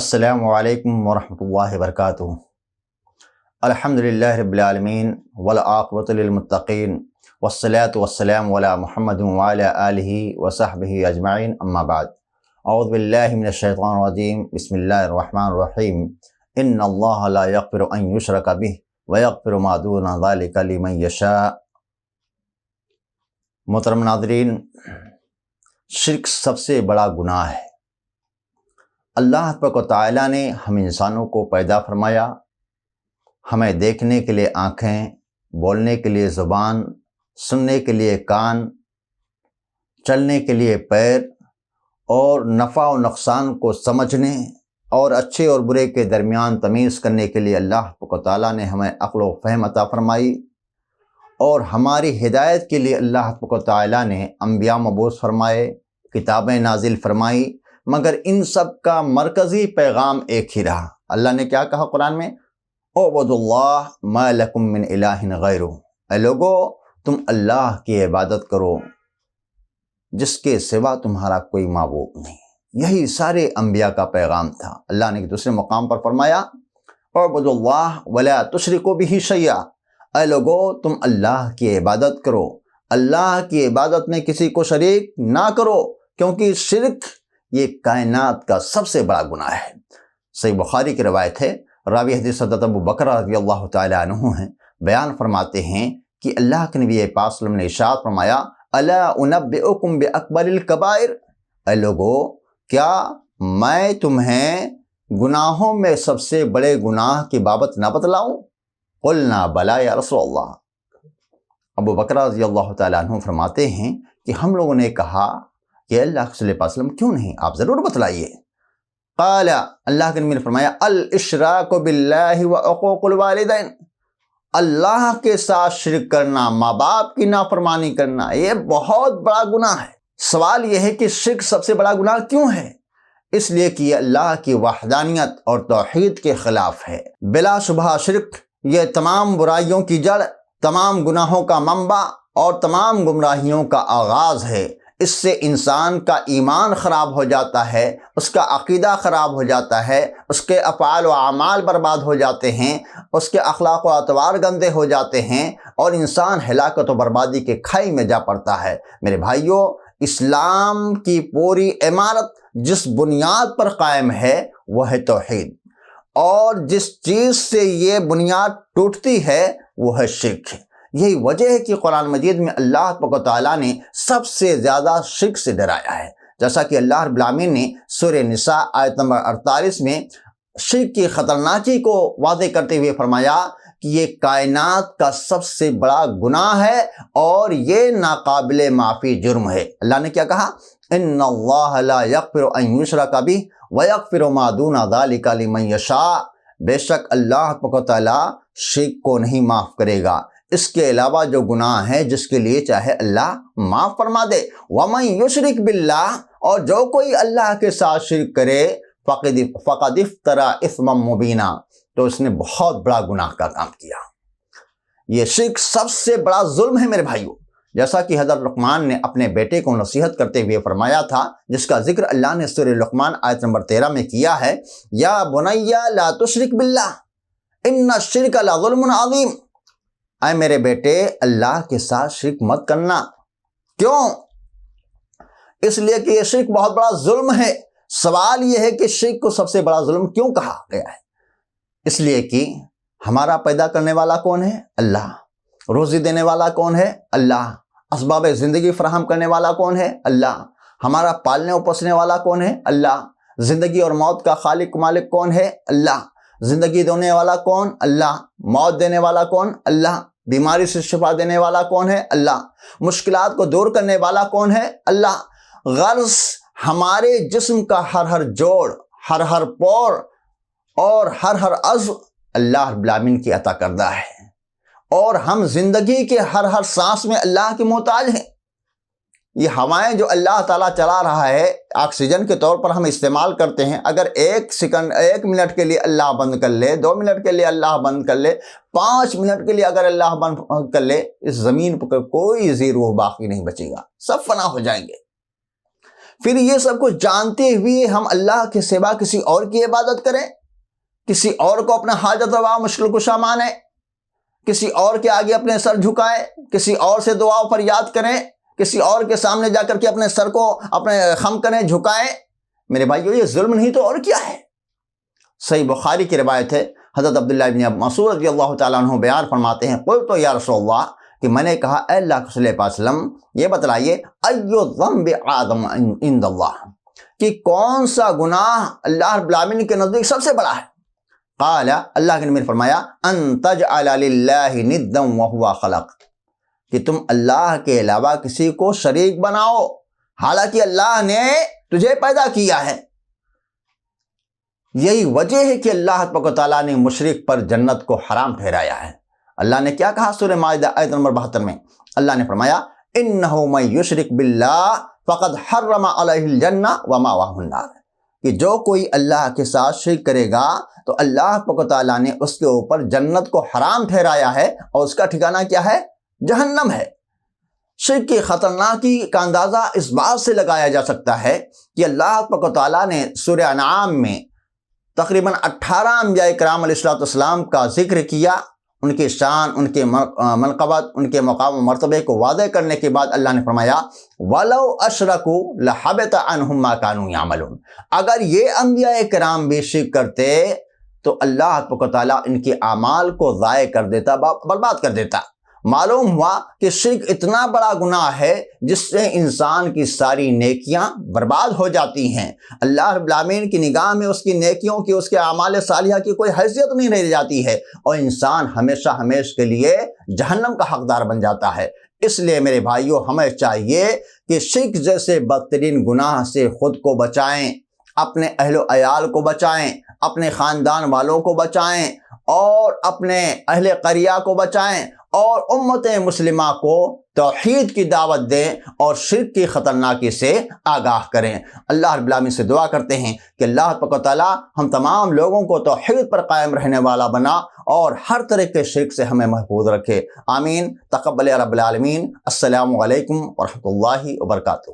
السلام علیکم ورحمۃ اللہ وبرکاتہ۔ الحمدللہ رب العالمین والعاقبۃ للمتقین والصلاۃ والسلام علی محمد وعلی آلہ وصحبہ اجمعین، اما بعد۔ اعوذ باللہ من الشیطان الرجیم، بسم اللہ الرحمن الرحیم۔ ان اللہ لا یغفر ان یشرک بہ ویغفر ما دون ذلک لمن یشاء۔ محترم ناظرین، شرک سب سے بڑا گناہ ہے۔ اللہ تبارک و تعالیٰ نے ہم انسانوں کو پیدا فرمایا، ہمیں دیکھنے کے لیے آنکھیں، بولنے کے لیے زبان، سننے کے لیے کان، چلنے کے لیے پیر، اور نفع و نقصان کو سمجھنے اور اچھے اور برے کے درمیان تمیز کرنے کے لیے اللہ تبارک و تعالیٰ نے ہمیں عقل و فہم عطا فرمائی، اور ہماری ہدایت کے لیے اللہ تبارک و تعالیٰ نے انبیاء مبعوث فرمائے، کتابیں نازل فرمائی، مگر ان سب کا مرکزی پیغام ایک ہی رہا۔ اللہ نے کیا کہا قرآن میں؟ اعبدوا اللہ ما لکم من الہ غیرہ، اے لوگو تم اللہ کی عبادت کرو جس کے سوا تمہارا کوئی معبود نہیں۔ یہی سارے انبیاء کا پیغام تھا۔ اللہ نے دوسرے مقام پر فرمایا اعبدوا اللہ ولا تشرکوا بہ شیئا، اے لوگو تم اللہ کی عبادت کرو، اللہ کی عبادت میں کسی کو شریک نہ کرو، کیونکہ شرک یہ کائنات کا سب سے بڑا گناہ ہے۔ صحیح بخاری کی روایت ہے، راوی حدیث حضرت ابو بکر رضی اللہ تعالیٰ عنہ ہیں، بیان فرماتے ہیں کہ اللہ کے نبی پاک صلی اللہ علیہ وسلم نے ارشاد فرمایا الا انبئکم باکبر الکبائر، اے لوگو کیا میں تمہیں گناہوں میں سب سے بڑے گناہ کی بابت نہ بتلاؤں؟ قلنا بلا یا رسول اللہ۔ ابو بکر رضی اللہ تعالیٰ عنہ فرماتے ہیں کہ ہم لوگوں نے کہا کہ اللہ صلی اللہ علیہ وسلم کیوں نہیں، آپ ضرور بتلائیے۔ قال، اللہ کے نبی نے فرمایا الاشراک باللہ وعقوق الوالدین، اللہ کے ساتھ شرک کرنا، ماں باپ کی نافرمانی کرنا، یہ بہت بڑا گناہ ہے۔ سوال یہ ہے کہ شرک سب سے بڑا گناہ کیوں ہے؟ اس لیے کہ یہ اللہ کی وحدانیت اور توحید کے خلاف ہے۔ بلا شبہ شرک یہ تمام برائیوں کی جڑ، تمام گناہوں کا منبع اور تمام گمراہیوں کا آغاز ہے۔ اس سے انسان کا ایمان خراب ہو جاتا ہے، اس کا عقیدہ خراب ہو جاتا ہے، اس کے افعال و اعمال برباد ہو جاتے ہیں، اس کے اخلاق و اطوار گندے ہو جاتے ہیں، اور انسان ہلاکت و بربادی کے کھائی میں جا پڑتا ہے۔ میرے بھائیوں، اسلام کی پوری عمارت جس بنیاد پر قائم ہے وہ ہے توحید، اور جس چیز سے یہ بنیاد ٹوٹتی ہے وہ ہے شرک۔ یہی وجہ ہے کہ قرآن مجید میں اللہ تبارک و تعالیٰ نے سب سے زیادہ شرک سے ڈرایا ہے، جیسا کہ اللہ رب العالمین نے سورہ نساء آیت نمبر 48 میں شرک کی خطرناکی کو واضح کرتے ہوئے فرمایا کہ یہ کائنات کا سب سے بڑا گناہ ہے اور یہ ناقابل معافی جرم ہے۔ اللہ نے کیا کہا؟ ان اللہ لا یغفر ان یشرک بہ ویغفر ما دون ذلک لمن یشاء، بے شک اللہ تبارک و تعالیٰ شرک کو نہیں معاف کرے گا، اس کے علاوہ جو گناہ ہے جس کے لیے چاہے اللہ معاف فرما دے۔ وَمَن يُشْرِكْ بِاللَّهِ، اور جو کوئی اللہ کے ساتھ شرک کرے فَقَدِ افْتَرَىٰ إِثْمًا مُبِينًا، تو اس نے بہت بڑا گناہ کا کام کیا۔ یہ شرک سب سے بڑا ظلم ہے میرے بھائیوں، جیسا کہ حضرت لقمان نے اپنے بیٹے کو نصیحت کرتے ہوئے فرمایا تھا، جس کا ذکر اللہ نے سورہ لقمان آیت نمبر 13 میں کیا ہے، یا بنی لا تشرک باللہ ان الشرک لظلم عظیم، اے میرے بیٹے اللہ کے ساتھ شرک مت کرنا۔ کیوں؟ اس لیے کہ یہ شرک بہت بڑا ظلم ہے۔ سوال یہ ہے کہ شرک کو سب سے بڑا ظلم کیوں کہا گیا ہے؟ اس لیے کہ ہمارا پیدا کرنے والا کون ہے؟ اللہ۔ روزی دینے والا کون ہے؟ اللہ۔ اسباب زندگی فراہم کرنے والا کون ہے؟ اللہ۔ ہمارا پالنے اور پوسنے والا کون ہے؟ اللہ۔ زندگی اور موت کا خالق مالک کون ہے؟ اللہ۔ زندگی دینے والا کون؟ اللہ۔ موت دینے والا کون؟ اللہ۔ بیماری سے شفا دینے والا کون ہے؟ اللہ۔ مشکلات کو دور کرنے والا کون ہے؟ اللہ۔ غرض ہمارے جسم کا ہر جوڑ، ہر پور اور ہر عضو اللہ رب العالمین کی عطا کردہ ہے، اور ہم زندگی کے ہر سانس میں اللہ کے محتاج ہیں۔ یہ ہوائیں جو اللہ تعالیٰ چلا رہا ہے آکسیجن کے طور پر ہم استعمال کرتے ہیں، اگر ایک منٹ کے لیے اللہ بند کر لے، 2 منٹ کے لیے اللہ بند کر لے، 5 منٹ کے لیے اگر اللہ بند کر لے، اس زمین پر کوئی زی روح باقی نہیں بچے گا، سب فنا ہو جائیں گے۔ پھر یہ سب کچھ جانتے ہوئے ہم اللہ کے سوا کسی اور کی عبادت کریں، کسی اور کو اپنا حاجت روا مشکل کشا مانیں، کسی اور کے آگے اپنے سر جھکائیں، کسی اور سے دعا پر یاد کریں، کسی اور کے سامنے جا کر کے اپنے سر کو اپنے خم کریں، جھکائیں۔ میرے بھائیو، یہ ظلم نہیں تو اور کیا ہے؟ صحیح بخاری کی روایت ہے، حضرت عبداللہ بن مسعود رضی اللہ تعالیٰ عنہ بیان فرماتے ہیں، قلت یا رسول اللہ، کہ میں نے کہا اے اللہ کے صلی اللہ علیہ وسلم، یہ بتلائیے ایو الذنب اعظم عند اللہ، کہ کون سا گناہ اللہ رب العالمین کے نزدیک سب سے بڑا ہے؟ قال، اللہ کے نبی نے فرمایا، ان تجعل للہ ندا وہو خلق، کہ تم اللہ کے علاوہ کسی کو شریک بناؤ حالانکہ اللہ نے تجھے پیدا کیا ہے۔ یہی وجہ ہے کہ اللہ تبارک و تعالیٰ نے مشرک پر جنت کو حرام ٹھہرایا ہے۔ اللہ نے کیا کہا سورہ مائدہ آیت نمبر 72 میں؟ اللہ نے فرمایا، انہ من یشرک باللہ فقد حرم علیہ الجنہ ومأواہ النار، کہ جو کوئی اللہ کے ساتھ شرک کرے گا تو اللہ تبارک و تعالیٰ نے اس کے اوپر جنت کو حرام ٹھہرایا ہے، اور اس کا ٹھکانہ کیا ہے؟ جہنم ہے۔ شرک کی خطرناکی کا اندازہ اس بات سے لگایا جا سکتا ہے کہ اللہ تبارک و تعالیٰ نے سورہ انعام میں تقریباً 18 انبیاء کرام علیہ السلام کا ذکر کیا، ان کی شان، ان کے منقبت، ان کے مقام و مرتبے کو واضح کرنے کے بعد اللہ نے فرمایا، وَلَوْ أَشْرَكُوا لَحَبِطَ عَنْهُمْ مَا كَانُوا يَعْمَلُونَ، اگر یہ انبیاء کرام بھی شرک کرتے تو اللہ تبارک و تعالیٰ ان کے اعمال کو ضائع کر دیتا، برباد کر دیتا۔ معلوم ہوا کہ شرک اتنا بڑا گناہ ہے جس سے انسان کی ساری نیکیاں برباد ہو جاتی ہیں، اللہ رب العالمین کی نگاہ میں اس کی نیکیوں کی، اس کے اعمال صالحہ کی کوئی حیثیت نہیں رہ جاتی ہے، اور انسان ہمیشہ ہمیشہ کے لیے جہنم کا حقدار بن جاتا ہے۔ اس لیے میرے بھائیوں، ہمیں چاہیے کہ شرک جیسے بدترین گناہ سے خود کو بچائیں، اپنے اہل و عیال کو بچائیں، اپنے خاندان والوں کو بچائیں، اور اپنے اہل قریہ کو بچائیں، اور امت مسلمہ کو توحید کی دعوت دیں اور شرک کی خطرناکی سے آگاہ کریں۔ اللہ رب العالمین سے دعا کرتے ہیں کہ اللہ تبارک و تعالیٰ ہم تمام لوگوں کو توحید پر قائم رہنے والا بنا اور ہر طرح کے شرک سے ہمیں محفوظ رکھے۔ آمین۔ تقبل رب العالمین۔ السلام علیکم ورحمۃ اللہ وبرکاتہ۔